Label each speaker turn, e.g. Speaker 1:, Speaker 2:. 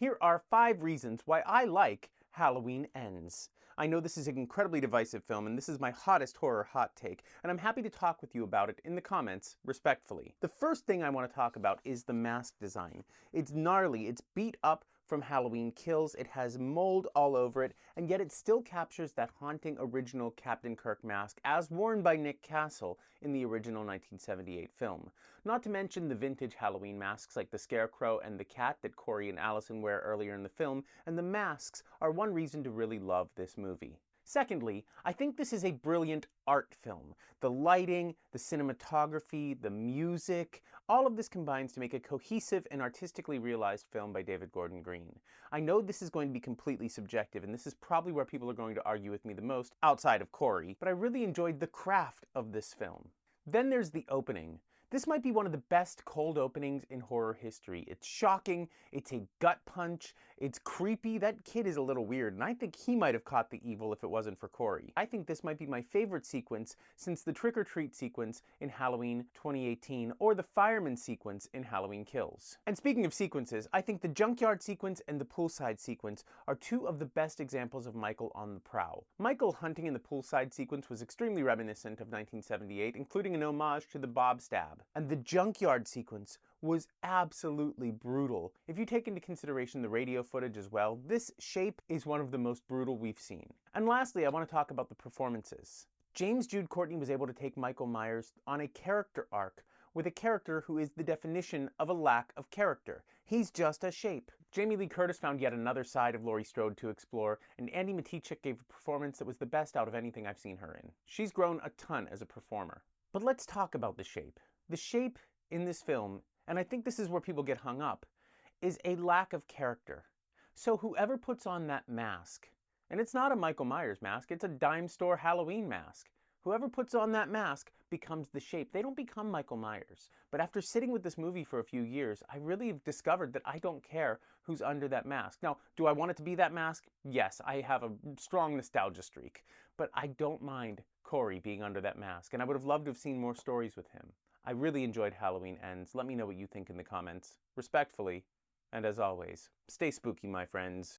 Speaker 1: Here are 5 reasons why I like Halloween Ends. I know this is an incredibly divisive film, and this is my hottest horror hot take, and I'm happy to talk with you about it in the comments, respectfully. The first thing I want to talk about is the mask design. It's gnarly, it's beat up from Halloween Kills, it has mold all over it, and yet it still captures that haunting original Captain Kirk mask as worn by Nick Castle in the original 1978 film. Not to mention the vintage Halloween masks like the Scarecrow and the Cat that Corey and Allison wear earlier in the film, and the masks are one reason to really love this movie. Secondly, I think this is a brilliant art film. The lighting, the cinematography, the music, all of this combines to make a cohesive and artistically realized film by David Gordon Green. I know this is going to be completely subjective, and this is probably where people are going to argue with me the most, outside of Corey, but I really enjoyed the craft of this film. Then there's the opening. This might be one of the best cold openings in horror history. It's shocking, it's a gut punch, it's creepy. That kid is a little weird, and I think he might have caught the evil if it wasn't for Corey. I think this might be my favorite sequence since the trick or treat sequence in Halloween 2018 or the fireman sequence in Halloween Kills. And speaking of sequences, I think the junkyard sequence and the poolside sequence are two of the best examples of Michael on the prowl. Michael hunting in the poolside sequence was extremely reminiscent of 1978, including an homage to the Bob Stab. And the junkyard sequence was absolutely brutal. If you take into consideration the radio footage as well, this shape is one of the most brutal we've seen. And lastly, I want to talk about the performances. James Jude Courtney was able to take Michael Myers on a character arc with a character who is the definition of a lack of character. He's just a shape. Jamie Lee Curtis found yet another side of Laurie Strode to explore, and Andi Matichak gave a performance that was the best out of anything I've seen her in. She's grown a ton as a performer. But let's talk about the shape. The shape in this film, and I think this is where people get hung up, is a lack of character. So whoever puts on that mask, and it's not a Michael Myers mask, it's a dime store Halloween mask. Whoever puts on that mask becomes the shape. They don't become Michael Myers. But after sitting with this movie for a few years, I really have discovered that I don't care who's under that mask. Now, do I want it to be that mask? Yes, I have a strong nostalgia streak. But I don't mind Corey being under that mask, and I would have loved to have seen more stories with him. I really enjoyed Halloween Ends. Let me know what you think in the comments. Respectfully, and as always, stay spooky, my friends.